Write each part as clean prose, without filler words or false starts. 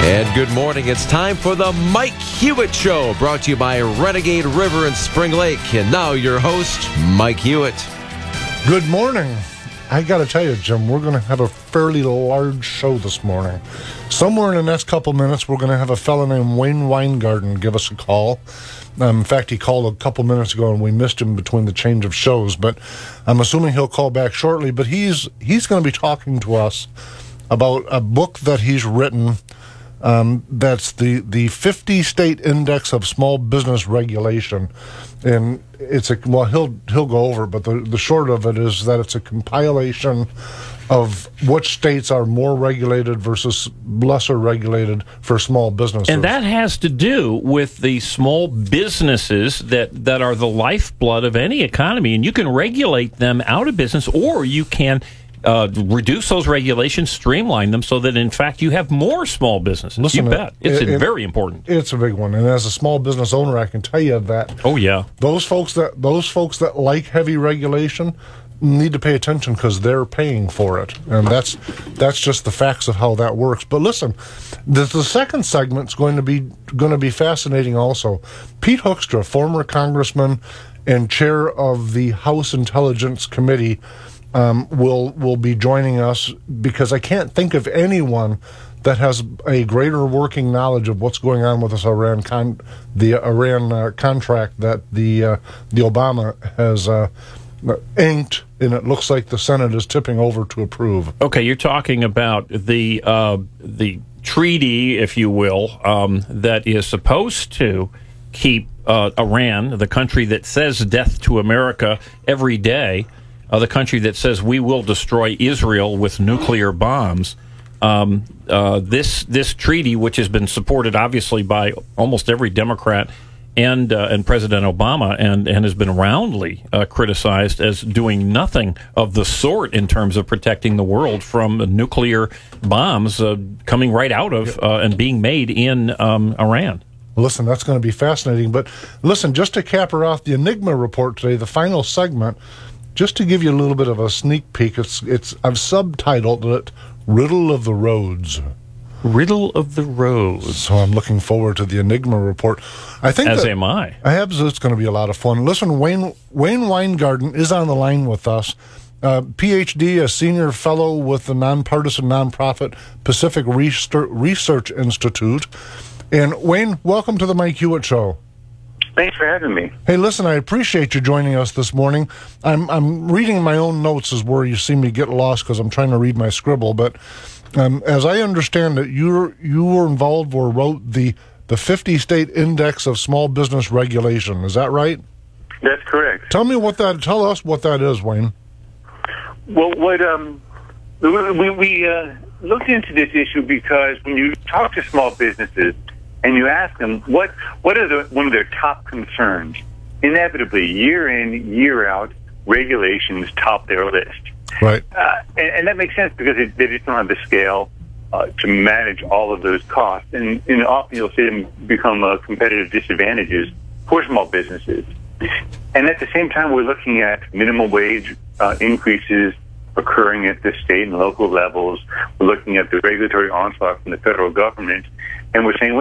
And good morning. It's time for the Mike Hewitt Show, brought to you by Renegade River and Spring Lake. And now your host, Mike Hewitt. Good morning. I got to tell you, Jim, we're going to have a fairly large show this morning. Somewhere in the next couple minutes, we're going to have a fellow named Wayne Weingarten give us a call. In fact, he called a couple minutes ago, and we missed him between the change of shows. But I'm assuming he'll call back shortly. But he's going to be talking to us about a book that he's written. That's the 50-state index of small business regulation, and he'll go over, but the short of it is that it's a compilation of which states are more regulated versus lesser regulated for small businesses. And that has to do with the small businesses that are the lifeblood of any economy, and you can regulate them out of business, or you can reduce those regulations, streamline them so that, in fact, you have more small businesses. Listen, you bet. It's very important. It's a big one. And as a small business owner, I can tell you that. Oh, yeah. Those folks that like heavy regulation need to pay attention because they're paying for it. And that's just the facts of how that works. But listen, the second segment's going to be fascinating also. Pete Hoekstra, former congressman and chair of the House Intelligence Committee, will be joining us, because I can't think of anyone that has a greater working knowledge of what's going on with this Iran contract that the Obama has inked, and it looks like the Senate is tipping over to approve. Okay, you're talking about the treaty, if you will, that is supposed to keep Iran, the country that says death to America every day, the country that says we will destroy Israel with nuclear bombs. This treaty, which has been supported obviously by almost every Democrat and President Obama, and has been roundly criticized as doing nothing of the sort in terms of protecting the world from nuclear bombs coming right out of and being made in Iran. Listen, that's going to be fascinating. But listen, just to cap her off, the Enigma report today, the final segment. Just to give you a little bit of a sneak peek, I've subtitled it "Riddle of the Roads." Riddle of the Roads. So I'm looking forward to the Enigma report. As am I. It's going to be a lot of fun. Listen, Wayne Weingarten is on the line with us. PhD, a senior fellow with the nonpartisan nonprofit Pacific Research Institute. And Wayne, welcome to the Mike Hewitt Show. Thanks for having me. Hey, listen, I appreciate you joining us this morning. I'm reading my own notes is where you see me get lost because I'm trying to read my scribble. But as I understand it, you were involved or wrote the 50-state index of small business regulation. Is that right? That's correct. Tell us what that is, Wayne. Well, we looked into this issue because when you talk to small businesses and you ask them what are one of their top concerns, inevitably, year in, year out, regulations top their list. Right. And that makes sense because they just don't have the scale to manage all of those costs. And often you'll see them become competitive disadvantages for small businesses. And at the same time, we're looking at minimum wage increases occurring at the state and local levels. We're looking at the regulatory onslaught from the federal government. And we're saying,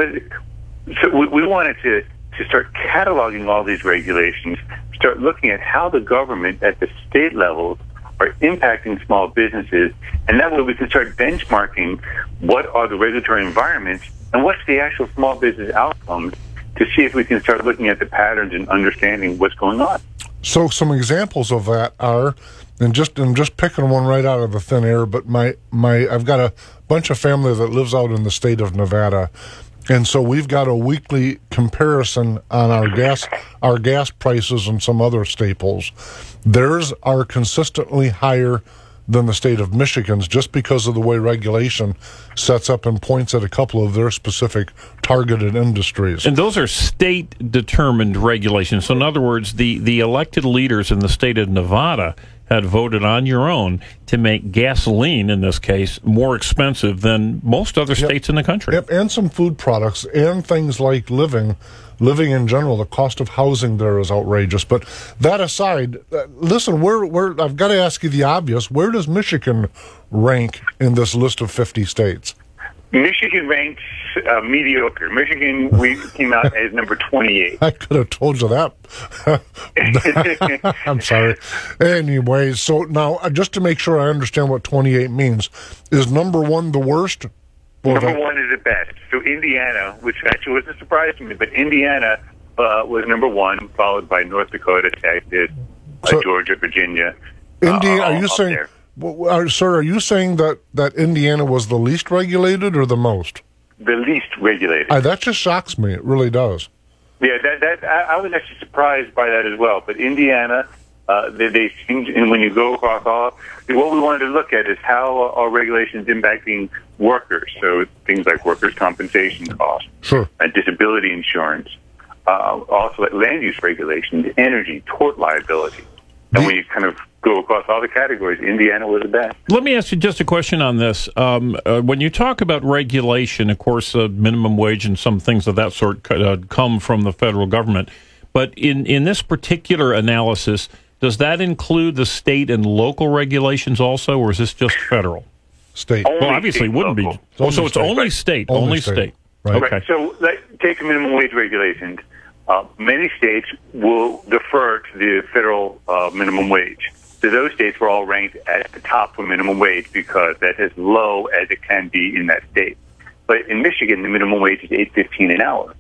so we wanted to start cataloging all these regulations, start looking at how the government at the state levels are impacting small businesses, and that way we can start benchmarking what are the regulatory environments and what's the actual small business outcomes to see if we can start looking at the patterns and understanding what's going on. So some examples of that are, and I'm just picking one right out of the thin air, but I've got a bunch of family that lives out in the state of Nevada, and so we've got a weekly comparison on our gas prices and some other staples. Theirs are consistently higher than the state of Michigan's just because of the way regulation sets up and points at a couple of their specific targeted industries. And those are state-determined regulations. So in other words, the elected leaders in the state of Nevada had voted on your own to make gasoline, in this case, more expensive than most other states in the country. Yep, and some food products and things like living in general. The cost of housing there is outrageous. But that aside, listen, I've got to ask you the obvious. Where does Michigan rank in this list of 50 states? Michigan ranks mediocre. Michigan, we came out as number 28. I could have told you that. I'm sorry. Anyway, so now, just to make sure I understand what 28 means, is number one the worst? Number one is the best. So Indiana, which actually was a surprise to me, but Indiana was number one, followed by North Dakota, Texas, Georgia, Virginia. Indiana, are you saying... sir, are you saying that Indiana was the least regulated or the most? The least regulated. That just shocks me. It really does. Yeah, I was actually surprised by that as well. But Indiana, they seem, and when you go across all, what we wanted to look at is how are regulations impacting workers. So things like workers' compensation costs, sure, and disability insurance, also like land use regulations, energy, tort liability. And when you kind of go across all the categories, Indiana was the best. Let me ask you just a question on this. When you talk about regulation, of course, minimum wage and some things of that sort come from the federal government. But in this particular analysis, does that include the state and local regulations also, or is this just federal? State. Only well, obviously, it wouldn't local. Be. Oh, so it's only state. Only state. Right. Okay. Right. So take the minimum wage regulations. Many states will defer to the federal minimum wage. So those states were all ranked at the top for minimum wage because that's as low as it can be in that state. But in Michigan, the minimum wage is $8.15 an hour.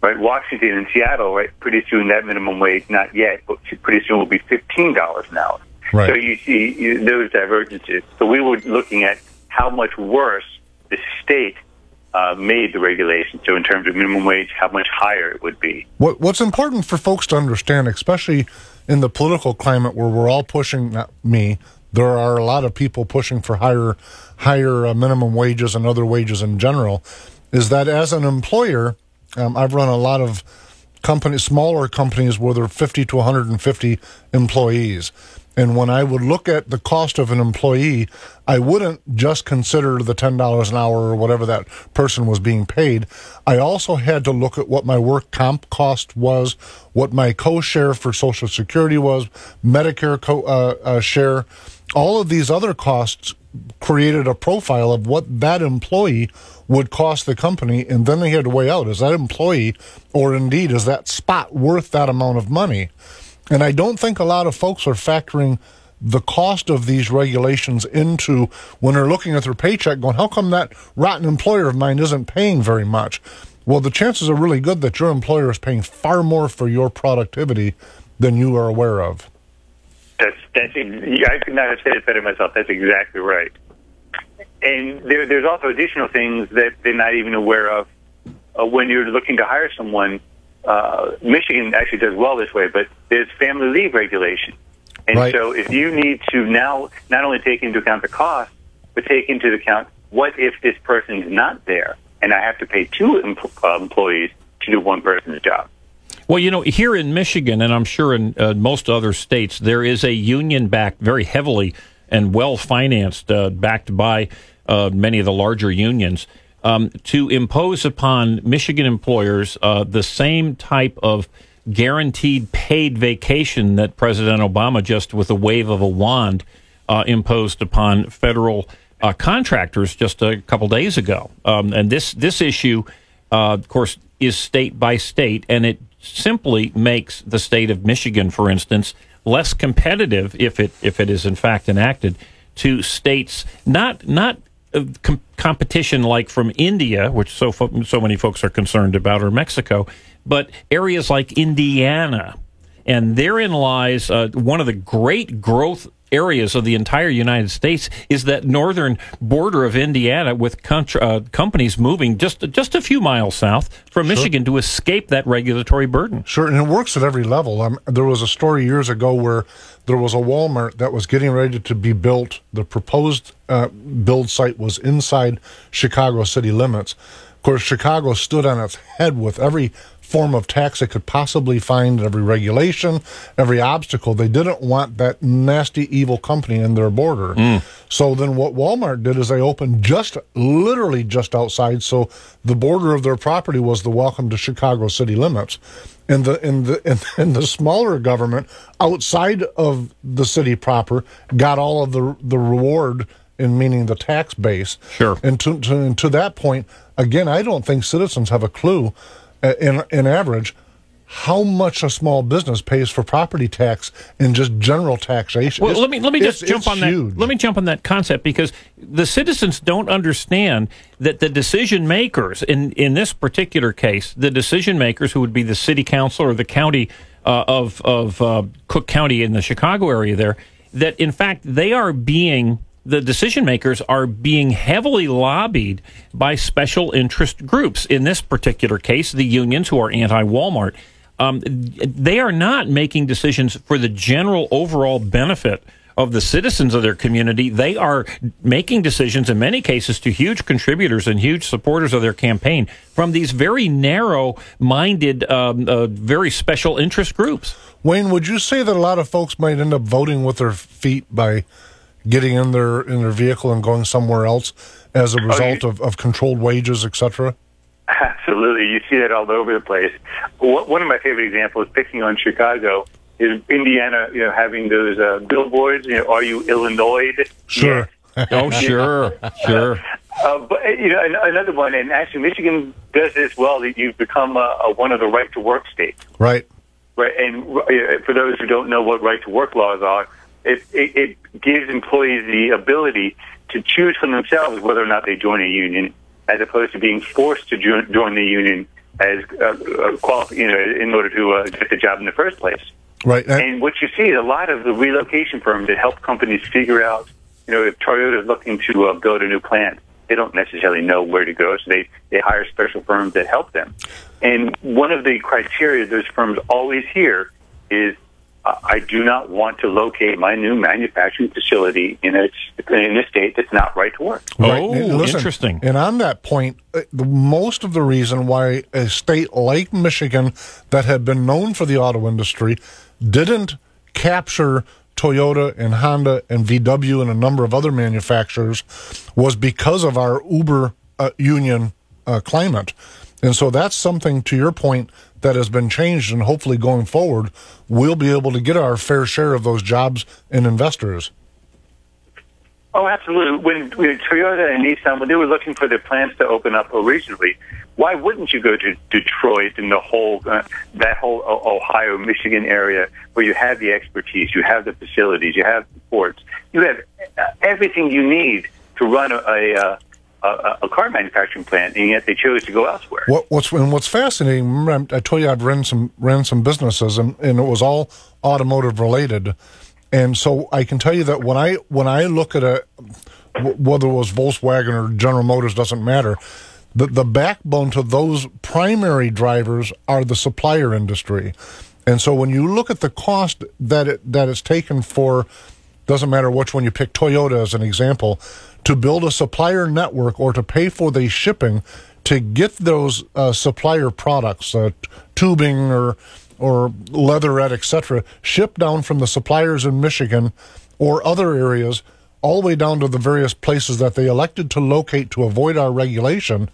Right? Washington and Seattle, right? Pretty soon that minimum wage, not yet, but pretty soon will be $15 an hour. Right. So you see those divergences. So we were looking at how much worse the state made the regulation. So in terms of minimum wage, how much higher it would be. What's important for folks to understand, especially in the political climate where we're all pushing, not me, there are a lot of people pushing for higher minimum wages and other wages in general, is that as an employer, I've run a lot of companies, smaller companies where there are 50 to 150 employees. And when I would look at the cost of an employee, I wouldn't just consider the $10 an hour or whatever that person was being paid. I also had to look at what my work comp cost was, what my co-share for Social Security was, Medicare share. All of these other costs created a profile of what that employee would cost the company, and then they had to weigh out, is that employee or indeed is that spot worth that amount of money? And I don't think a lot of folks are factoring the cost of these regulations into when they're looking at their paycheck going, how come that rotten employer of mine isn't paying very much? Well, the chances are really good that your employer is paying far more for your productivity than you are aware of. I could not have said it better myself. That's exactly right. And there's also additional things that they're not even aware of when you're looking to hire someone. Michigan actually does well this way, but there's family leave regulation. And right. So if you need to now not only take into account the cost, but take into account what if this person is not there and I have to pay two employees to do one person's job. Well, you know, here in Michigan, and I'm sure in most other states, there is a union-backed, very heavily and well-financed, backed by many of the larger unions, to impose upon Michigan employers the same type of guaranteed paid vacation that President Obama just with a wave of a wand imposed upon federal contractors just a couple days ago. And this issue, of course, is state by state, and it simply makes the state of Michigan, for instance, less competitive if it is in fact enacted to states not competition like from India, which so many folks are concerned about, or Mexico, but areas like Indiana. And therein lies one of the great growth areas of the entire United States is that northern border of Indiana with companies moving just a few miles south from Michigan to escape that regulatory burden. Sure, and it works at every level. There was a story years ago where there was a Walmart that was getting ready to be built. The proposed build site was inside Chicago city limits. Of course, Chicago stood on its head with every form of tax it could possibly find, every regulation, every obstacle. They didn't want that nasty, evil company in their border. So then what Walmart did is they opened literally just outside, so the border of their property was the welcome to Chicago city limits. And the smaller government outside of the city proper got all of the reward in meaning the tax base. Sure. And to that point, again, I don't think citizens have a clue, in average, how much a small business pays for property tax and just general taxation. Well, let me just jump on huge. that. Let me jump on that concept, because the citizens don't understand that the decision makers in this particular case, the decision makers, who would be the city council or the county of Cook County in the Chicago area there, that in fact the decision makers are being heavily lobbied by special interest groups. In this particular case, the unions, who are anti-Walmart. They are not making decisions for the general overall benefit of the citizens of their community. They are making decisions, in many cases, to huge contributors and huge supporters of their campaign from these very narrow-minded, very special interest groups. Wayne, would you say that a lot of folks might end up voting with their feet by getting in their vehicle and going somewhere else as a result of controlled wages, etc.? Absolutely. You see that all over the place. One of my favorite examples, picking on Chicago, is Indiana, having those billboards, are you Illinois? Sure. Yes. Oh, sure. But, another one, and actually Michigan does this well, that you've become one of the right-to-work states. Right. Right. And for those who don't know what right-to-work laws are, it gives employees the ability to choose for themselves whether or not they join a union, as opposed to being forced to join the union as in order to get the job in the first place. Right. And what you see is a lot of the relocation firms that help companies figure out, if Toyota is looking to build a new plant, they don't necessarily know where to go, so they hire special firms that help them. And one of the criteria those firms always hear is, I do not want to locate my new manufacturing facility in a state that's not right to work. Right. Oh, Listen, interesting. And on that point, most of the reason why a state like Michigan, that had been known for the auto industry, didn't capture Toyota and Honda and VW and a number of other manufacturers was because of our uber union climate. And so that's something, to your point, that has been changed, and hopefully going forward, we'll be able to get our fair share of those jobs and investors. Oh, absolutely. When Toyota and Nissan, when they were looking for their plants to open up originally, why wouldn't you go to Detroit and that whole Ohio, Michigan area where you have the expertise, you have the facilities, you have the ports, you have everything you need to run a car manufacturing plant, and yet they chose to go elsewhere. What's fascinating, remember, I told you I'd ran some businesses, and it was all automotive related. And so I can tell you that when I look at whether it was Volkswagen or General Motors, doesn't matter, the backbone to those primary drivers are the supplier industry. And so when you look at the cost that it's taken for, doesn't matter which one you pick, Toyota as an example, to build a supplier network or to pay for the shipping to get those supplier products, tubing or leatherette, etc., shipped down from the suppliers in Michigan or other areas all the way down to the various places that they elected to locate to avoid our regulation.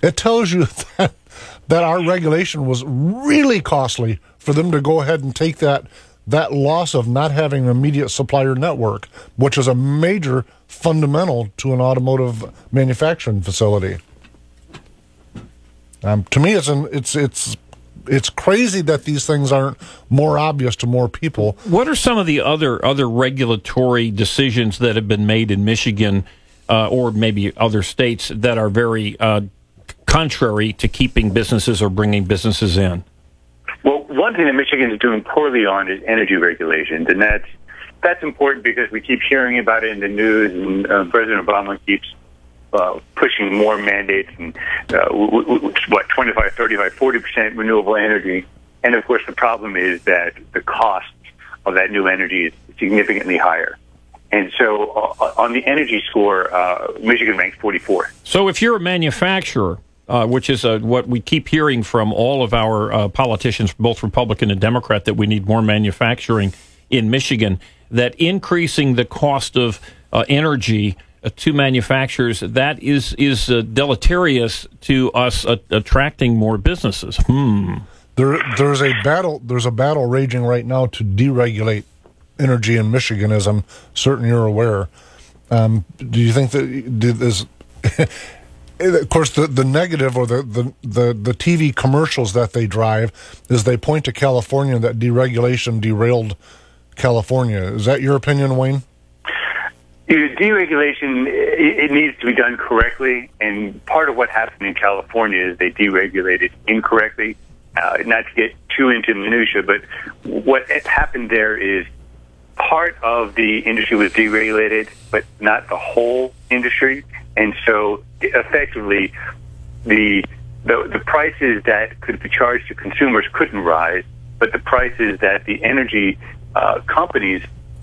It tells you that our regulation was really costly for them to go ahead and take that loss of not having an immediate supplier network, which is a major fundamental to an automotive manufacturing facility. To me, it's crazy that these things aren't more obvious to more people. What are some of the other regulatory decisions that have been made in Michigan or maybe other states that are very contrary to keeping businesses or bringing businesses in? Well, one thing that Michigan is doing poorly on is energy regulations, and that's important because we keep hearing about it in the news, and President Obama keeps pushing more mandates and 25, 35, 40% renewable energy. And of course, the problem is that the cost of that new energy is significantly higher. And so on the energy score, Michigan ranks 44. So if you're a manufacturer, which is what we keep hearing from all of our politicians, both Republican and Democrat, that we need more manufacturing in Michigan, that increasing the cost of energy to manufacturers, that is deleterious to us attracting more businesses. There's a battle raging right now to deregulate energy in Michigan, as I'm certain you're aware. Do you think that this? Of course, the negative or the TV commercials that they drive is they point to California, that deregulation derailed California. Is that your opinion, Wayne? Deregulation, it needs to be done correctly, and part of what happened in California is they deregulated incorrectly. Not to get too into minutia, but what happened there is part of the industry was deregulated, but not the whole industry. And so, effectively, the prices that could be charged to consumers couldn't rise, but the prices that the energy companies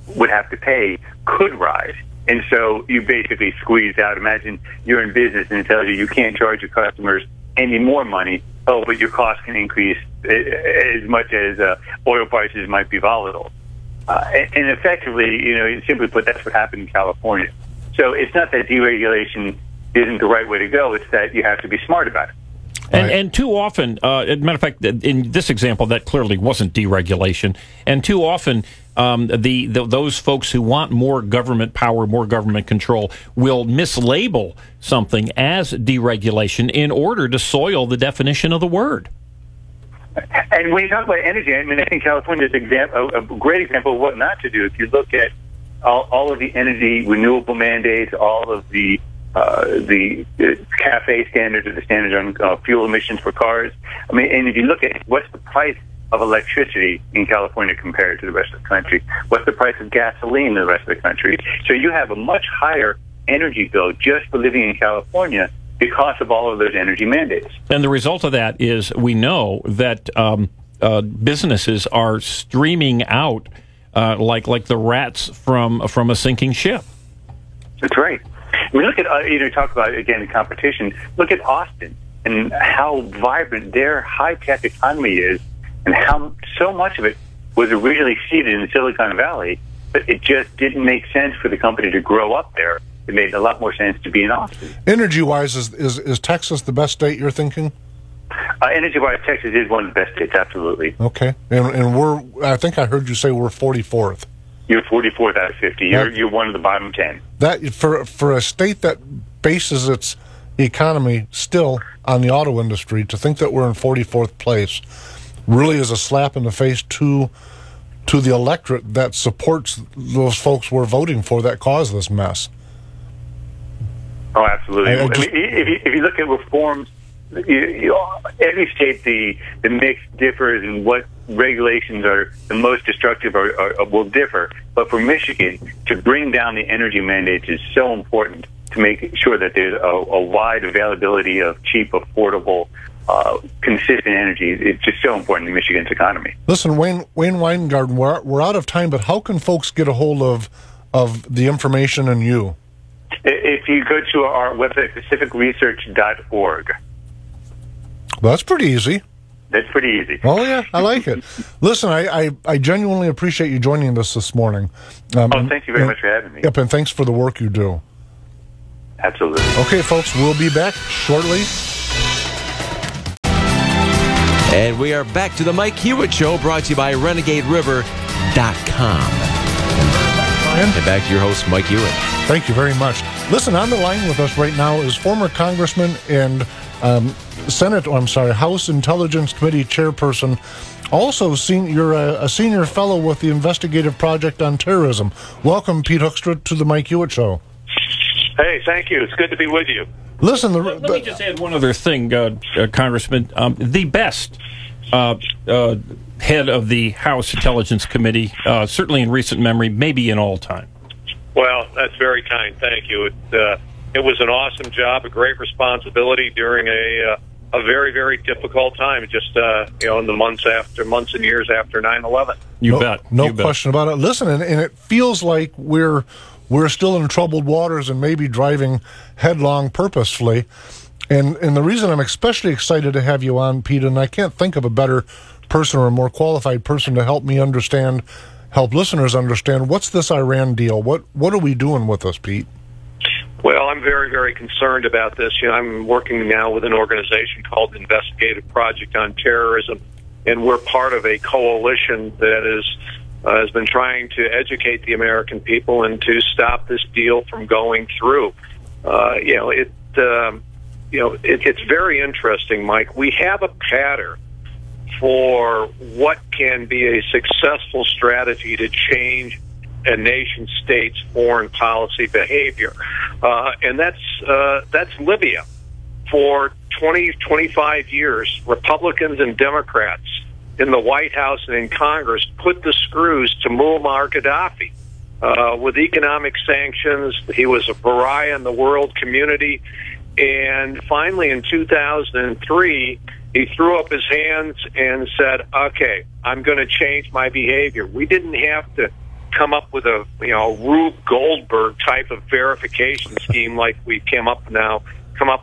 would have to pay could rise. And so you basically squeezed out. Imagine you're in business and it tells you can't charge your customers any more money. Oh, but your costs can increase as much as oil prices might be volatile. And effectively, simply put, that's what happened in California. So it's not that deregulation isn't the right way to go. It's that you have to be smart about it. And too often, as a matter of fact, in this example, that clearly wasn't deregulation. And too often, those folks who want more government power, more government control, will mislabel something as deregulation in order to soil the definition of the word. And when you talk about energy, I mean, I think California is a great example of what not to do. If you look at all of the energy renewable mandates, all of the CAFE standards, or the standards on fuel emissions for cars. I mean, and if you look at what's the price of electricity in California compared to the rest of the country, what's the price of gasoline in the rest of the country? So you have a much higher energy bill just for living in California because of all of those energy mandates. And the result of that is we know that businesses are streaming out like the rats from a sinking ship. That's right. We look at, talk about, again, the competition. Look at Austin and how vibrant their high-tech economy is, and how so much of it was originally seeded in Silicon Valley, but it just didn't make sense for the company to grow up there. It made a lot more sense to be in Austin. Energy-wise, is Texas the best state you're thinking? Energy-wise, Texas is one of the best states, absolutely. Okay. And I think I heard you say we're 44th. You're 44th out of 50. You're one of the bottom 10. That for a state that bases its economy still on the auto industry, to think that we're in 44th place really is a slap in the face to the electorate that supports those folks we're voting for that caused this mess. Oh, absolutely. If you look at reforms, every state, the mix differs in what regulations are the most destructive or will differ. But for Michigan, to bring down the energy mandates is so important to make sure that there's a wide availability of cheap, affordable, consistent energy. It's just so important in Michigan's economy. Listen, Wayne Weingarten, we're out of time, but how can folks get a hold of the information and you? If you go to our website, pacificresearch.org. Well, that's pretty easy. That's pretty easy. Oh, yeah, I like it. Listen, I genuinely appreciate you joining us this morning. Thank you very much for having me. Yep, and thanks for the work you do. Absolutely. Okay, folks, we'll be back shortly. And we are back to the Mike Hewitt Show, brought to you by RenegadeRiver.com. And back to your host, Mike Hewitt. Thank you very much. Listen, on the line with us right now is former Congressman and House Intelligence Committee Chairperson. Also, you're a senior fellow with the Investigative Project on Terrorism. Welcome, Pete Hoekstra, to the Mike Hewitt Show. Hey, thank you. It's good to be with you. Listen, let me just add one other thing, Congressman. The best head of the House Intelligence Committee, certainly in recent memory, maybe in all time. Well, that's very kind. Thank you. It was an awesome job, a great responsibility during a very, very difficult time. Just in the months and years after 9/11. You bet. No question about it. Listen, and it feels like we're still in troubled waters and maybe driving headlong purposefully. And the reason I'm especially excited to have you on, Pete, and I can't think of a better person or a more qualified person to help me understand, help listeners understand, what's this Iran deal? What are we doing with this, Pete? Well, I'm very, very concerned about this. I'm working now with an organization called the Investigative Project on Terrorism, and we're part of a coalition that is has been trying to educate the American people and to stop this deal from going through. It's very interesting, Mike. We have a pattern for what can be a successful strategy to change a nation state's foreign policy behavior, and that's Libya. For 25 years, Republicans and Democrats in the White House and in Congress put the screws to Muammar Gaddafi with economic sanctions. He was a pariah in the world community. And finally, in 2003, he threw up his hands and said, okay, I'm going to change my behavior. We didn't have to come up with a Rube Goldberg type of verification scheme like we come up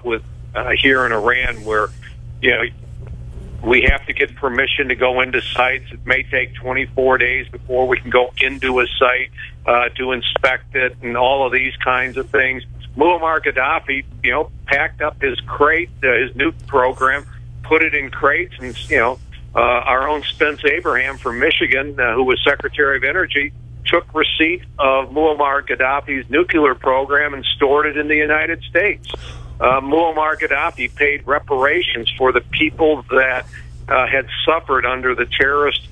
with here in Iran, where we have to get permission to go into sites. It may take 24 days before we can go into a site to inspect it, and all of these kinds of things. Muammar Gaddafi, packed up his crate, his nuke program, put it in crates, and our own Spence Abraham from Michigan, who was Secretary of Energy, took receipt of Muammar Gaddafi's nuclear program and stored it in the United States. Muammar Gaddafi paid reparations for the people that had suffered under the terrorist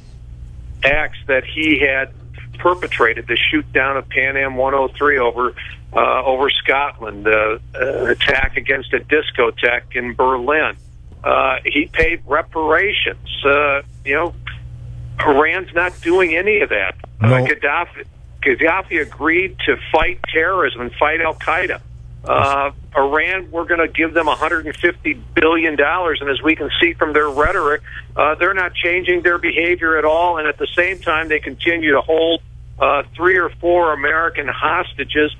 acts that he had perpetrated, the shoot down of Pan Am 103 over Scotland, an attack against a discotheque in Berlin. He paid reparations. Iran's not doing any of that. No. Gaddafi agreed to fight terrorism and fight Al-Qaeda. Iran, we're going to give them $150 billion, and as we can see from their rhetoric, they're not changing their behavior at all, and at the same time, they continue to hold 3 or 4 American hostages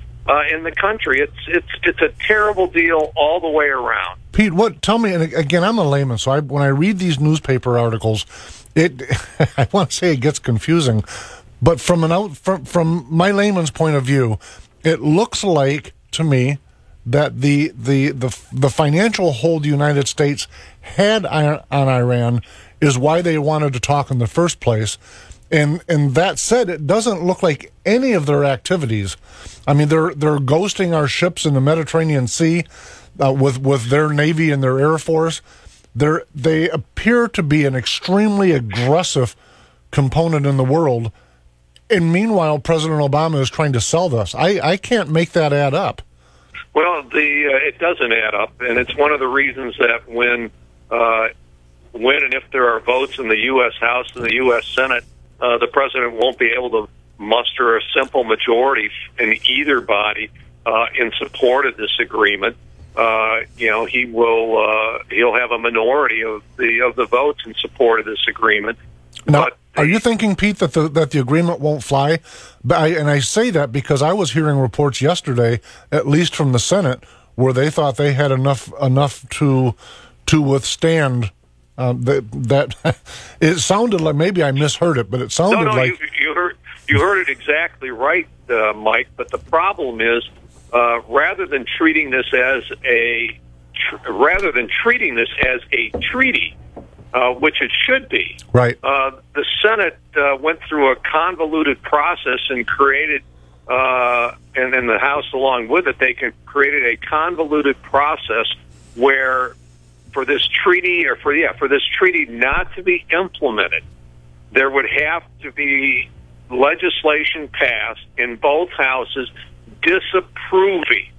in the country. It's a terrible deal all the way around. Pete, tell me, and again, I'm a layman, so when I read these newspaper articles, I want to say it gets confusing, but from my layman's point of view, it looks like to me that the financial hold the United States had on Iran is why they wanted to talk in the first place. And that said, it doesn't look like any of their activities. I mean, they're ghosting our ships in the Mediterranean Sea with their Navy and their Air Force. They appear to be an extremely aggressive component in the world. And meanwhile, President Obama is trying to sell this. I can't make that add up. Well, it doesn't add up, and it's one of the reasons that when and if there are votes in the U.S. House and the U.S. Senate, the president won't be able to muster a simple majority in either body in support of this agreement. He'll have a minority of the votes in support of this agreement. Now, are you thinking, Pete, that the agreement won't fly? And I say that because I was hearing reports yesterday, at least from the Senate, where they thought they had enough to withstand that. It sounded like, maybe I misheard it, but it sounded like you heard it exactly right, Mike. But the problem is, rather than treating this as a treaty, which it should be. Right. The Senate went through a convoluted process and created, and then the House along with it, they created a convoluted process where for this treaty not to be implemented, there would have to be legislation passed in both houses disapproving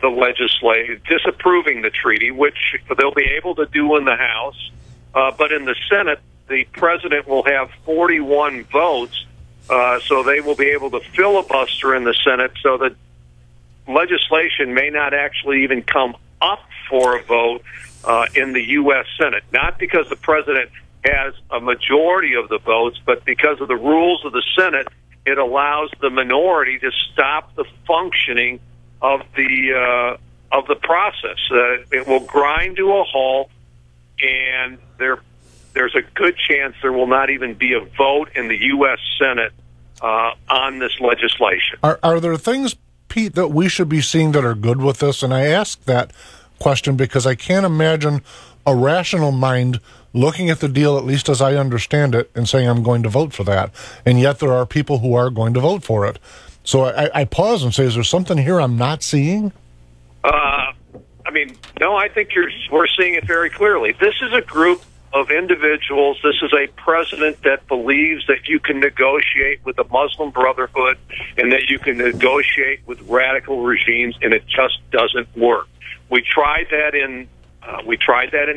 the treaty, which they'll be able to do in the House. But in the Senate, the president will have 41 votes, so they will be able to filibuster in the Senate so that legislation may not actually even come up for a vote in the U.S. Senate. Not because the president has a majority of the votes, but because of the rules of the Senate, it allows the minority to stop the functioning of the process. It will grind to a halt, and there's a good chance there will not even be a vote in the U.S. Senate on this legislation. Are there things, Pete, that we should be seeing that are good with this? And I ask that question because I can't imagine a rational mind looking at the deal, at least as I understand it, and saying I'm going to vote for that. And yet there are people who are going to vote for it. So I pause and say, is there something here I'm not seeing? No, I think we're seeing it very clearly. This is a group of individuals. This is a president that believes that you can negotiate with the Muslim Brotherhood and that you can negotiate with radical regimes, and it just doesn't work. We tried that in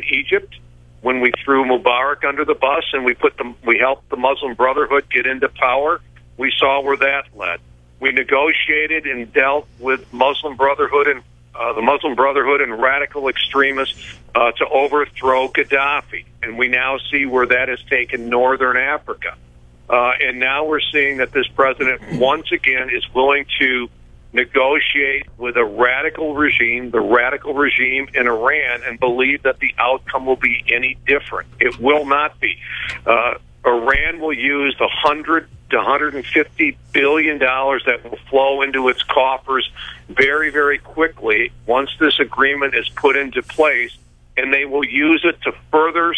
Egypt when we threw Mubarak under the bus and we helped the Muslim Brotherhood get into power. We saw where that led. We negotiated and dealt with Muslim Brotherhood and the Muslim Brotherhood and radical extremists to overthrow Gaddafi. And we now see where that has taken northern Africa. And now we're seeing that this president once again is willing to negotiate with a radical regime, the radical regime in Iran, and believe that the outcome will be any different. It will not be. Iran will use the $100 to $150 billion that will flow into its coffers very, very quickly once this agreement is put into place, and they will use it to further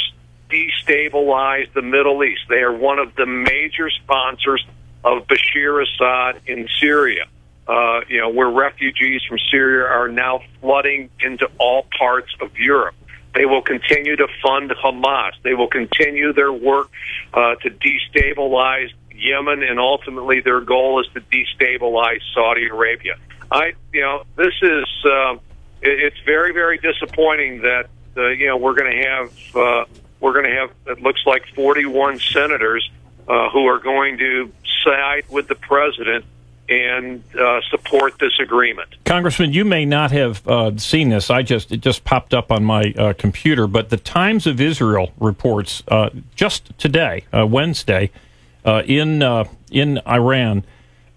destabilize the Middle East. They are one of the major sponsors of Bashar Assad in Syria, where refugees from Syria are now flooding into all parts of Europe. They will continue to fund Hamas. They will continue their work to destabilize Yemen, and ultimately their goal is to destabilize Saudi Arabia. It's very, very disappointing that we're going to have it looks like 41 senators who are going to side with the president and support this agreement. Congressman, you may not have seen this. It just popped up on my computer. But the Times of Israel reports just today, Wednesday, in Iran.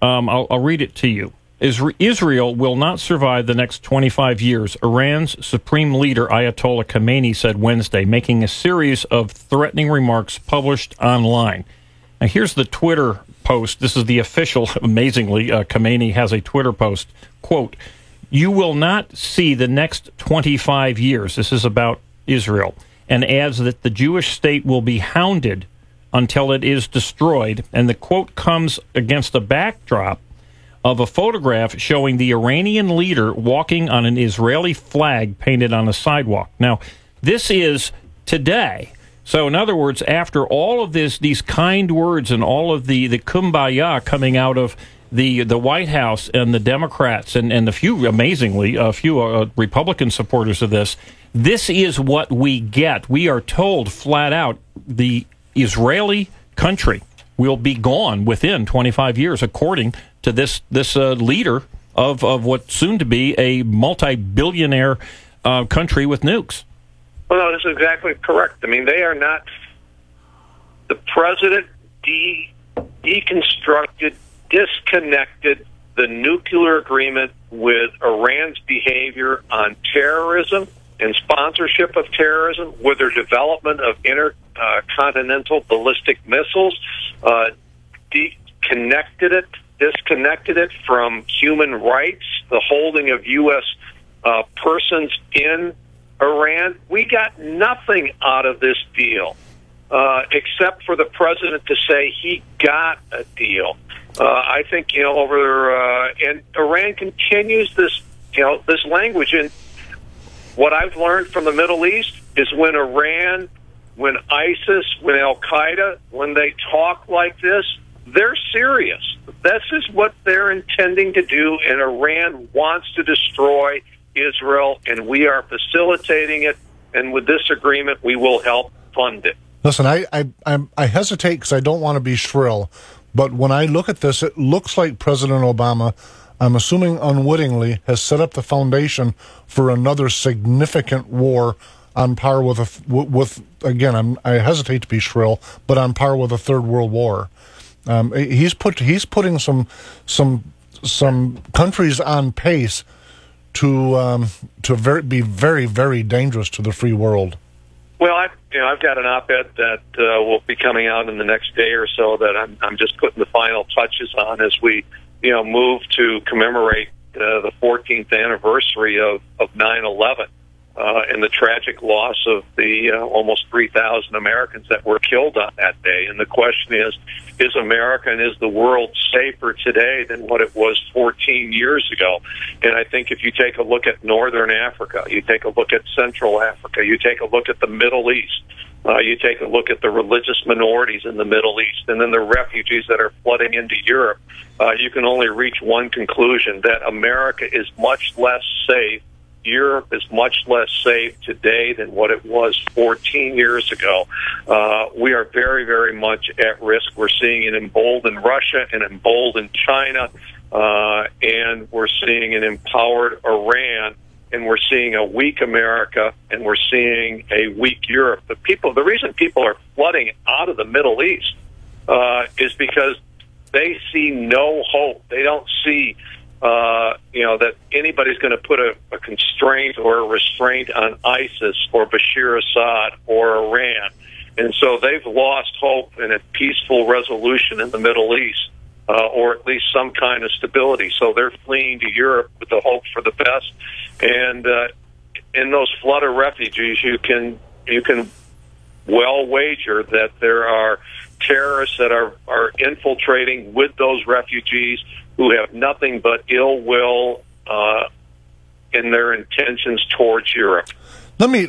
I'll read it to you. Israel will not survive the next 25 years, Iran's supreme leader Ayatollah Khamenei said Wednesday, making a series of threatening remarks published online. Now, here's the Twitter post. This is the official. Amazingly, Khamenei has a Twitter post. Quote, "You will not see the next 25 years." This is about Israel. And adds that the Jewish state will be hounded until it is destroyed. And the quote comes against a backdrop of a photograph showing the Iranian leader walking on an Israeli flag painted on a sidewalk. Now, this is today. So, in other words, after all of these kind words and all of the kumbaya coming out of the White House and the Democrats and the few Republican supporters of this is what we get. We are told flat out the Israeli country will be gone within 25 years, according to this leader of what's soon to be a multi-billionaire country with nukes. Well, no, this is exactly correct. I mean, they are not. The president deconstructed, disconnected the nuclear agreement with Iran's behavior on terrorism and sponsorship of terrorism, with their development of intercontinental ballistic missiles, disconnected it from human rights, the holding of U.S. Persons in Iran. We got nothing out of this deal except for the president to say he got a deal. I think and Iran continues this language. And what I've learned from the Middle East is when Iran, when ISIS, when Al Qaeda, when they talk like this, they're serious. This is what they're intending to do, and Iran wants to destroy Israel, and we are facilitating it, and with this agreement, we will help fund it. Listen, I hesitate because I don't want to be shrill, but when I look at this, it looks like President Obama, I'm assuming unwittingly, has set up the foundation for another significant war on par with again, I hesitate to be shrill, but on par with a Third World War. He's putting some countries on pace to be very, very dangerous to the free world. Well, I've got an op-ed that will be coming out in the next day or so that I'm just putting the final touches on as we move to commemorate the 14th anniversary of 9/11. and the tragic loss of the almost 3,000 Americans that were killed on that day. And the question is America and is the world safer today than what it was 14 years ago? And I think if you take a look at Northern Africa, you take a look at Central Africa, you take a look at the Middle East, you take a look at the religious minorities in the Middle East, and then the refugees that are flooding into Europe, you can only reach one conclusion, that America is much less safe. Europe is much less safe today than what it was 14 years ago. We are very, very much at risk. We're seeing an emboldened Russia, an emboldened China, and we're seeing an empowered Iran, and we're seeing a weak America, and we're seeing a weak Europe. The reason people are flooding out of the Middle East is because they see no hope. They don't see that anybody's going to put a constraint or a restraint on ISIS or Bashir Assad or Iran. And so they've lost hope in a peaceful resolution in the Middle East, or at least some kind of stability. So they're fleeing to Europe with the hope for the best. And in those flood of refugees, you can well wager that there are terrorists that are infiltrating with those refugees who have nothing but ill will in their intentions towards Europe. Let me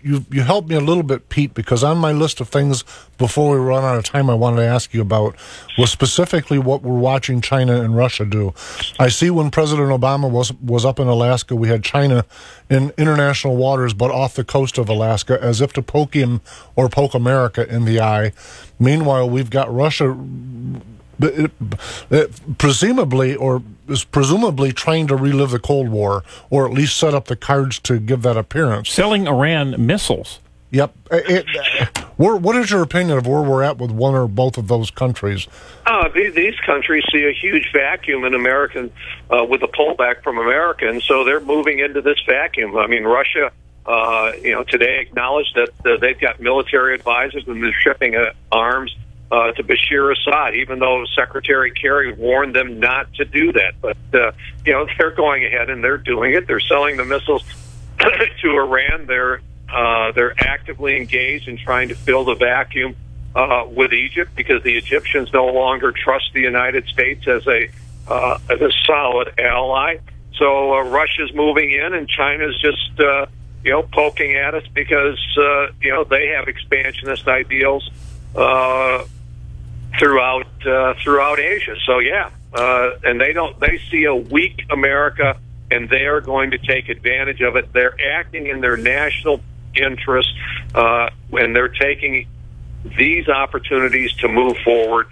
you helped me a little bit, Pete, because on my list of things before we run out of time I wanted to ask you about was specifically what we're watching China and Russia do. I see when President Obama was up in Alaska, we had China in international waters but off the coast of Alaska, as if to poke him or poke America in the eye. Meanwhile, we've got Russia presumably trying to relive the Cold War, or at least set up the cards to give that appearance. Selling Iran missiles. Yep. What is your opinion of where we're at with one or both of those countries? These countries see a huge vacuum in American with the pullback from America, and so they're moving into this vacuum. I mean, Russia, today acknowledged that they've got military advisors and they're shipping arms to Bashir Assad, even though Secretary Kerry warned them not to do that. But, they're going ahead and they're doing it. They're selling the missiles to Iran. They're actively engaged in trying to fill the vacuum with Egypt, because the Egyptians no longer trust the United States as a solid ally. So Russia's moving in, and China's just poking at us because they have expansionist ideals throughout Asia. So and they see a weak America, and they are going to take advantage of it. They're acting in their national interest, and they're taking these opportunities to move forward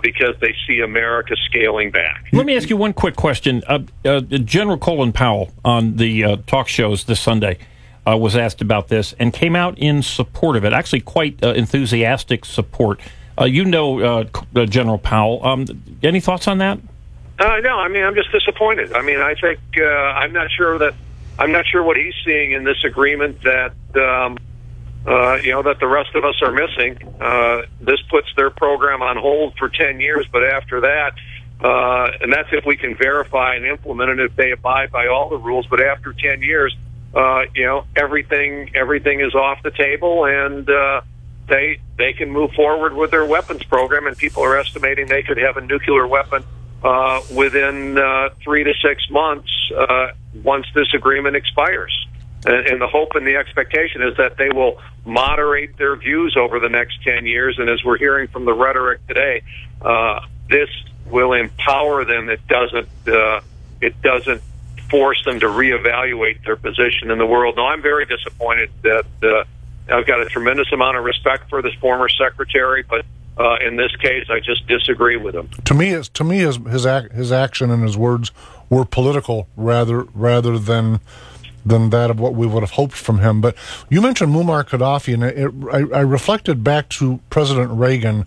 because they see America scaling back. Let me ask you one quick question. General Colin Powell on the talk shows this Sunday was asked about this and came out in support of it, actually quite enthusiastic support. General Powell. Any thoughts on that? No, I mean, I'm just disappointed. I mean, I think I'm not sure what he's seeing in this agreement that that the rest of us are missing. This puts their program on hold for 10 years, but after that, and that's if we can verify and implement it, if they abide by all the rules. But after 10 years, everything is off the table, and they can move forward with their weapons program, and people are estimating they could have a nuclear weapon within 3 to 6 months once this agreement expires. And the hope and the expectation is that they will moderate their views over the next 10 years. And as we're hearing from the rhetoric today, this will empower them. It doesn't force them to reevaluate their position in the world. No, I'm very disappointed that I've got a tremendous amount of respect for this former secretary, but in this case, I just disagree with him. To me, his action and his words were political rather than that of what we would have hoped from him. But you mentioned Muammar Gaddafi, and I reflected back to President Reagan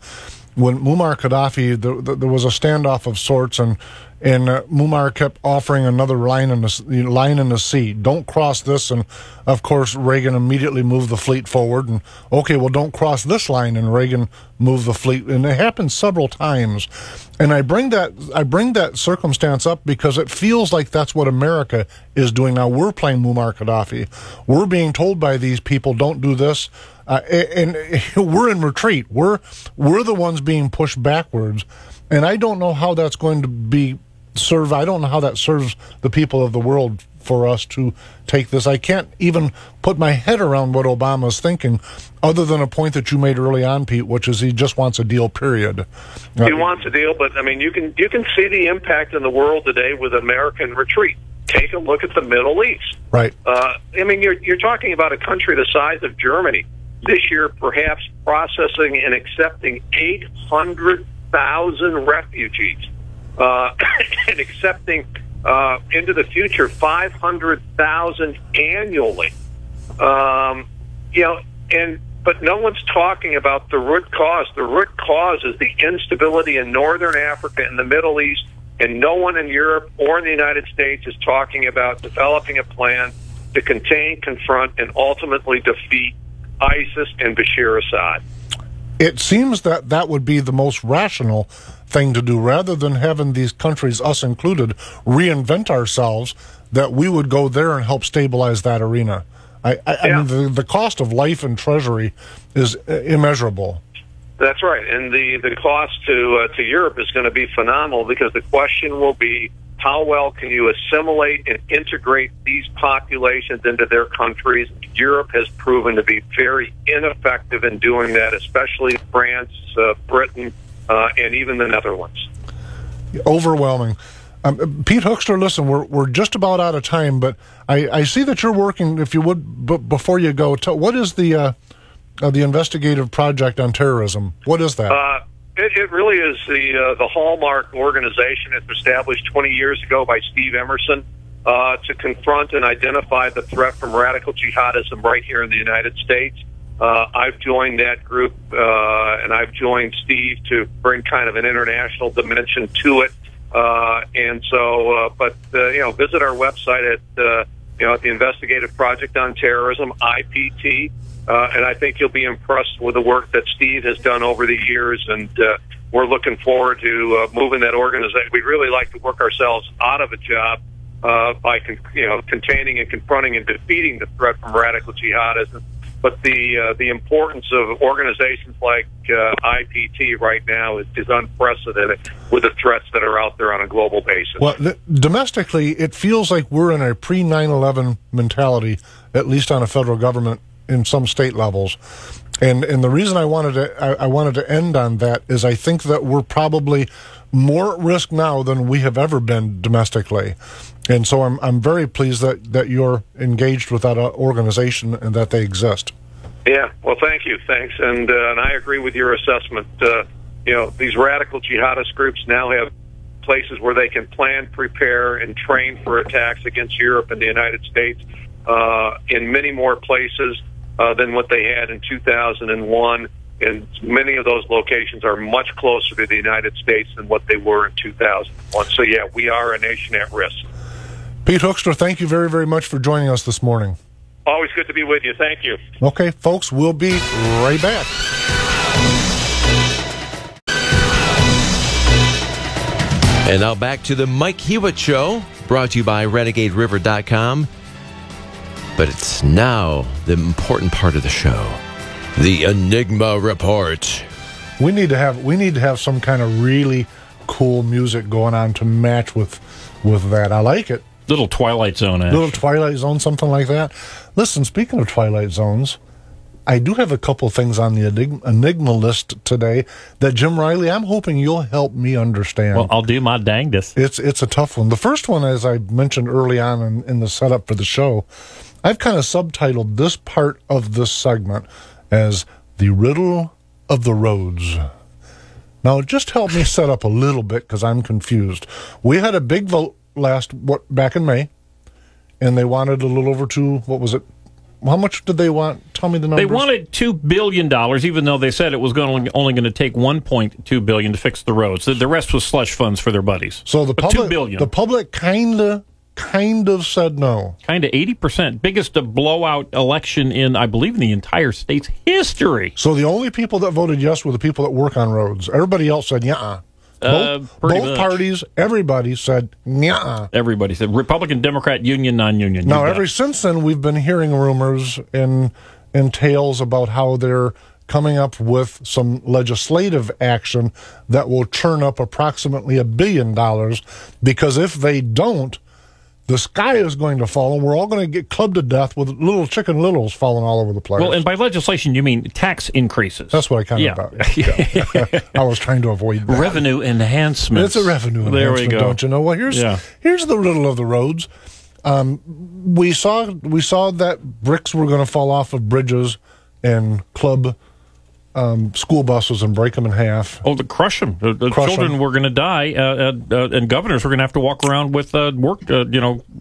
when Muammar Gaddafi, there was a standoff of sorts, and And Muammar kept offering another line in the sea. Don't cross this. And, of course, Reagan immediately moved the fleet forward. And, okay, well, don't cross this line. And Reagan moved the fleet. And it happened several times. And I bring that circumstance up because it feels like that's what America is doing now. We're playing Muammar Gaddafi. We're being told by these people, don't do this. And we're in retreat. We're the ones being pushed backwards. And I don't know how that's going to be served. I don't know how that serves the people of the world for us to take this. I can't even put my head around what Obama's thinking, other than a point that you made early on, Pete, which is he just wants a deal, period. He wants a deal, but, I mean, you can see the impact in the world today with American retreat. Take a look at the Middle East. Right. I mean, you're talking about a country the size of Germany this year, perhaps processing and accepting 800,000 refugees, and accepting into the future 500,000 annually. But no one's talking about the root cause. The root cause is the instability in northern Africa and the Middle East, and no one in Europe or in the United States is talking about developing a plan to contain, confront, and ultimately defeat ISIS and Bashar Assad. It seems that would be the most rational thing to do, rather than having these countries, us included, reinvent ourselves, that we would go there and help stabilize that arena. I mean, the cost of life and treasury is immeasurable. That's right, and the cost to Europe is going to be phenomenal, because the question will be, how well can you assimilate and integrate these populations into their countries? Europe has proven to be very ineffective in doing that, especially France, Britain, and even the Netherlands. Overwhelming. Pete Hoekstra, listen, we're just about out of time, but I see that you're working, if you would, before you go, what is the investigative project on terrorism? What is that? It really is the hallmark organization. It was established 20 years ago by Steve Emerson to confront and identify the threat from radical jihadism right here in the United States. I've joined that group, and I've joined Steve to bring kind of an international dimension to it. Visit our website at the Investigative Project on Terrorism, IPT. And I think you'll be impressed with the work that Steve has done over the years, and we're looking forward to moving that organization. We'd really like to work ourselves out of a job by containing and confronting and defeating the threat from radical jihadism. But the importance of organizations like IPT right now is unprecedented with the threats that are out there on a global basis. Well, domestically, it feels like we're in a pre-9/11 mentality, at least on a federal government in some state levels, and the reason I wanted to end on that is I think that we're probably more at risk now than we have ever been domestically, and so I'm very pleased that you're engaged with that organization and that they exist. Yeah, well, thank you, thanks, and I agree with your assessment. These radical jihadist groups now have places where they can plan, prepare, and train for attacks against Europe and the United States in many more places than what they had in 2001, and many of those locations are much closer to the United States than what they were in 2001. So, yeah, we are a nation at risk. Pete Hoekstra, thank you very, very much for joining us this morning. Always good to be with you. Thank you. Okay, folks, we'll be right back. And now back to the Mike Hewitt Show, brought to you by RenegadeRiver.com. But it's now the important part of the show, the Enigma Report. We need to have some kind of really cool music going on to match with that. I like it. Little Twilight Zone action. Little Twilight Zone, something like that. Listen, speaking of Twilight Zones, I do have a couple things on the Enigma list today that, Jim Riley, I'm hoping you'll help me understand. Well, I'll do my dangdest. It's a tough one. The first one, as I mentioned early on in the setup for the show, I've kind of subtitled this part of this segment as The Riddle of the Roads. Now, just help me set up a little bit, because I'm confused. We had a big vote back in May, and they wanted a little over How much did they want? Tell me the numbers. They wanted $2 billion, even though they said it was only going to take $1.2 billion to fix the roads. The rest was slush funds for their buddies. So the public, $2 billion. The public kind of said no. Kind of 80%. Biggest blowout election in, I believe, in the entire state's history. So the only people that voted yes were the people that work on roads. Everybody else said yeah. Both parties, everybody said yeah. Everybody said Republican, Democrat, union, non-union. Now, ever since then, we've been hearing rumors and tales about how they're coming up with some legislative action that will churn up approximately $1 billion, because if they don't, the sky is going to fall, and we're all going to get clubbed to death with little Chicken Littles falling all over the place. Well, and by legislation, you mean tax increases. That's what I kind of thought. Yeah. I was trying to avoid that. Revenue enhancement. It's a revenue enhancement, there we go. Don't you know? Well, here's the riddle of the roads. We saw that bricks were going to fall off of bridges and club school buses and break them in half. Oh, to crush them. The children were going to die, and governors were going to have to walk around with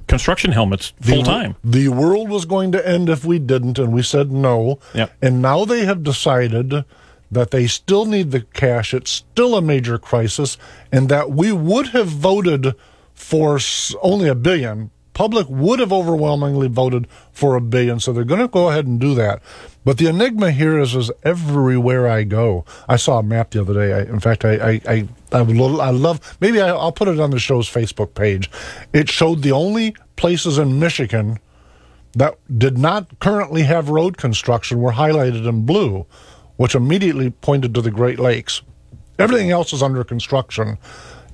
construction helmets full time. The world was going to end if we didn't, and we said no. Yep. And now they have decided that they still need the cash. It's still a major crisis, and that we would have voted for only $1 billion. Public would have overwhelmingly voted for $1 billion, so they're going to go ahead and do that. But the enigma here is everywhere I go. I saw a map the other day. In fact, I love. Maybe I'll put it on the show's Facebook page. It showed the only places in Michigan that did not currently have road construction were highlighted in blue, which immediately pointed to the Great Lakes. Everything else is under construction.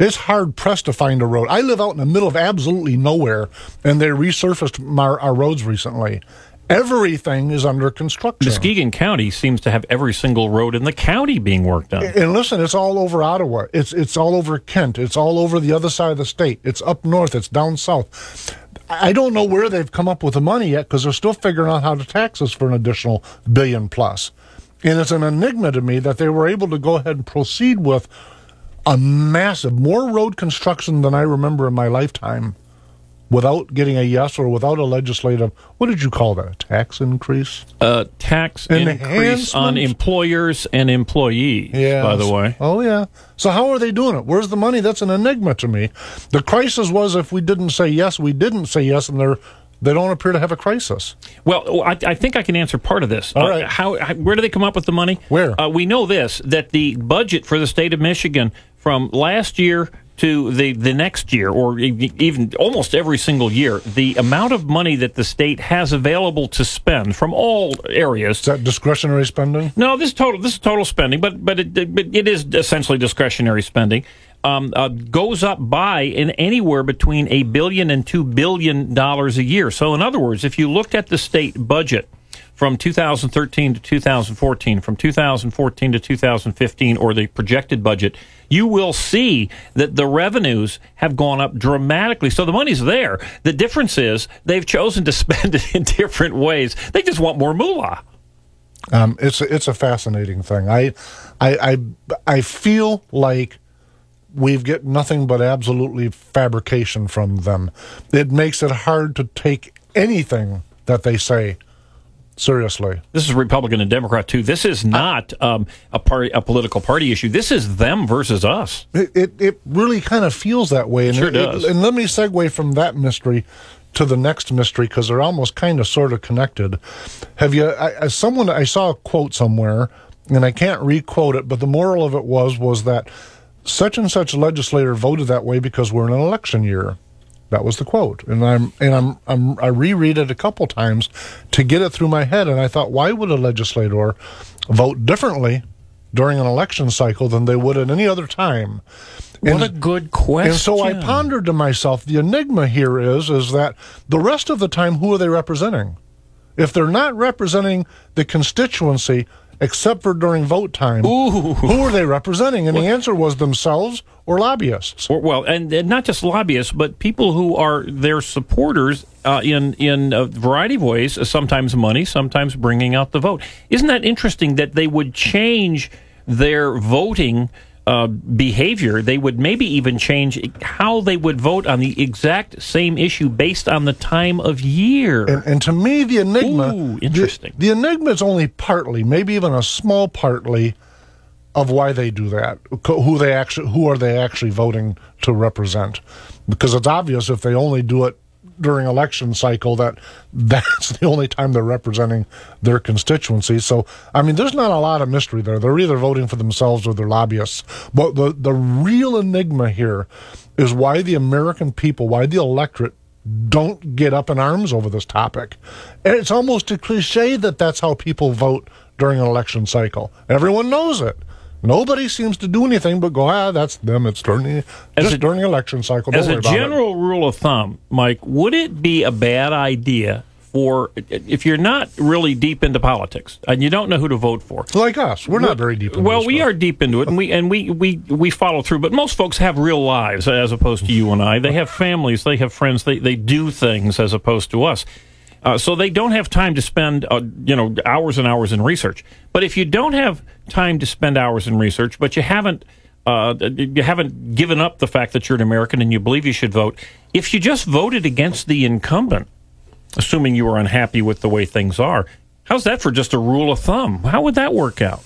It's hard-pressed to find a road. I live out in the middle of absolutely nowhere, and they resurfaced our roads recently. Everything is under construction. Muskegon County seems to have every single road in the county being worked on. And listen, it's all over Ottawa. It's all over Kent. It's all over the other side of the state. It's up north. It's down south. I don't know where they've come up with the money yet, because they're still figuring out how to tax us for an additional $1 billion plus. And it's an enigma to me that they were able to go ahead and proceed with a massive, more road construction than I remember in my lifetime, without getting a yes or without a legislative, what did you call that, a tax increase? Tax increase on employers and employees, by the way. Oh, yeah. So how are they doing it? Where's the money? That's an enigma to me. The crisis was if we didn't say yes, we didn't say yes, and they don't appear to have a crisis. Well, I think I can answer part of this. All right. Where do they come up with the money? Where? We know this, that the budget for the state of Michigan from last year to the next year, or even almost every single year, the amount of money that the state has available to spend from all areas. Is that discretionary spending? No, this is total spending, but it is essentially discretionary spending. Goes up by anywhere between $1 billion and $2 billion a year. So, in other words, if you looked at the state budget from 2013 to 2014, from 2014 to 2015, or the projected budget, you will see that the revenues have gone up dramatically. So the money's there. The difference is they've chosen to spend it in different ways. They just want more moolah. It's a fascinating thing. I feel like we've get nothing but absolutely fabrication from them. It makes it hard to take anything that they say seriously. This is Republican and Democrat too. This is not a political party issue. This is them versus us. It really kind of feels that way. And sure does. And let me segue from that mystery to the next mystery, because they're almost kind of sort of connected. Have you? I saw a quote somewhere, and I can't re-quote it, but the moral of it was that such and such legislator voted that way because we're in an election year. That was the quote, and I reread it a couple times to get it through my head, and I thought, why would a legislator vote differently during an election cycle than they would at any other time? What a good question. And so I pondered to myself, the enigma here is that the rest of the time, who are they representing? If they're not representing the constituency, except for during vote time, who are they representing? And the answer was themselves or lobbyists. Well, and not just lobbyists, but people who are their supporters in a variety of ways, sometimes money, sometimes bringing out the vote. Isn't that interesting that they would change their voting behavior, they would maybe even change how they would vote on the exact same issue based on the time of year. And to me, the enigma, interesting. The enigma is only partly, maybe even a small partly, of why they do that. Who are they actually voting to represent? Because it's obvious if they only do it during election cycle that's the only time they're representing their constituency. So, I mean, there's not a lot of mystery there. They're either voting for themselves or their lobbyists. But the real enigma here is why the American people, why the electorate don't get up in arms over this topic. And it's almost a cliche that that's how people vote during an election cycle. Everyone knows it. Nobody seems to do anything but go, that's them. It's during election cycle. Don't as a general rule of thumb, Mike, would it be a bad idea for, if you're not really deep into politics and you don't know who to vote for? Like us. We're not very deep into Well, we are deep into it, and we follow through. But most folks have real lives as opposed to you and I. They have families. They have friends. They do things as opposed to us. So they don't have time to spend, hours and hours in research. But if you don't have time to spend hours in research, but you haven't given up the fact that you're an American and you believe you should vote, if you just voted against the incumbent, assuming you are unhappy with the way things are, how's that for just a rule of thumb? How would that work out?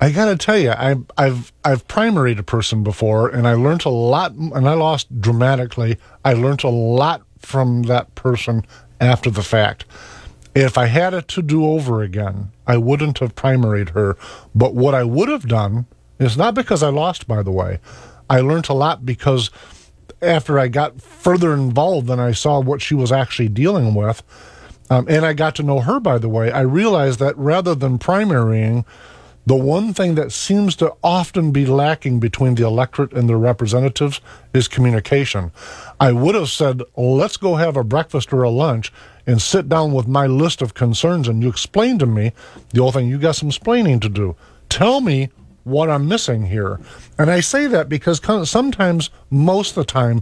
I got to tell you, I've primaried a person before, and I learned a lot, and I lost dramatically. I learned a lot from that person after the fact. If I had it to do over again, I wouldn't have primaried her. But what I would have done is not because I lost, by the way. I learned a lot because after I got further involved and I saw what she was actually dealing with, and I got to know her, by the way, I realized that rather than primarying, the one thing that seems to often be lacking between the electorate and their representatives is communication. I would have said, let's go have a breakfast or a lunch and sit down with my list of concerns and you explain to me the whole thing. You got some explaining to do. Tell me what I'm missing here. And I say that because sometimes, most of the time,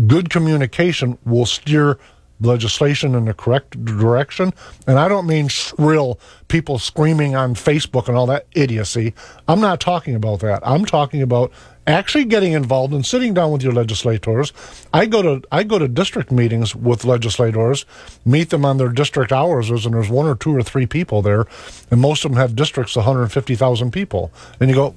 good communication will steer legislation in the correct direction. And I don't mean shrill people screaming on Facebook and all that idiocy. I'm not talking about that. I'm talking about actually getting involved and sitting down with your legislators. I go to district meetings with legislators, meet them on their district hours, and there's 1 or 2 or 3 people there, and most of them have districts of 150,000 people. And you go,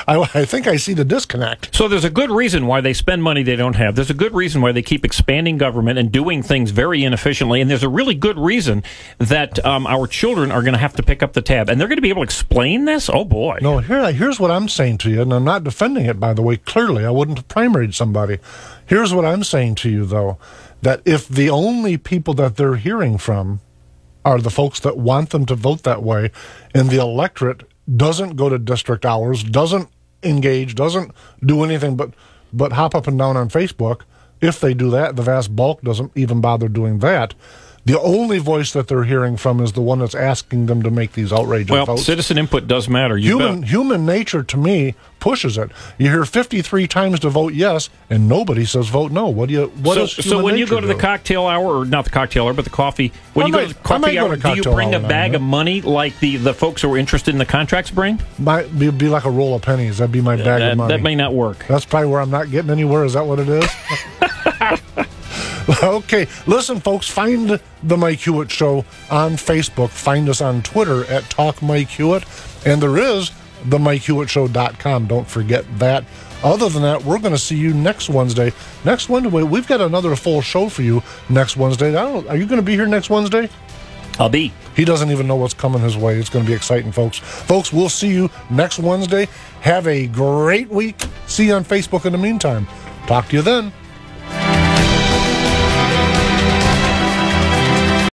I think I see the disconnect. So there's a good reason why they spend money they don't have. There's a good reason why they keep expanding government and doing things very inefficiently. And there's a really good reason that our children are going to have to pick up the tab. And they're going to be able to explain this? Oh, boy. No, here's what I'm saying to you, and I'm not defending it, by the way. Clearly, I wouldn't have primaried somebody. Here's what I'm saying to you, though, that if the only people that they're hearing from are the folks that want them to vote that way, and the electorate doesn't go to district hours, doesn't engage, doesn't do anything but hop up and down on Facebook, if they do that, the vast bulk doesn't even bother doing that. The only voice that they're hearing from is the one that's asking them to make these outrageous votes. Well, citizen input does matter. Human nature, to me, pushes it. You hear 53 times to vote yes, and nobody says vote no. So when you go to the cocktail hour, or not the cocktail hour, but the coffee, when you go to the coffee hour, do you bring a bag of money like the folks who are interested in the contracts bring? Might be like a roll of pennies. That'd be my bag of money. That may not work. That's probably where I'm not getting anywhere. Is that what it is? Okay, listen, folks, find the Mike Hewitt Show on Facebook. Find us on Twitter at Talk Mike Hewitt. And there is the MikeHewittShow.com. Don't forget that. Other than that, we're going to see you next Wednesday. Next Wednesday, we've got another full show for you next Wednesday. Are you going to be here next Wednesday? I'll be. He doesn't even know what's coming his way. It's going to be exciting, folks. Folks, we'll see you next Wednesday. Have a great week. See you on Facebook in the meantime. Talk to you then.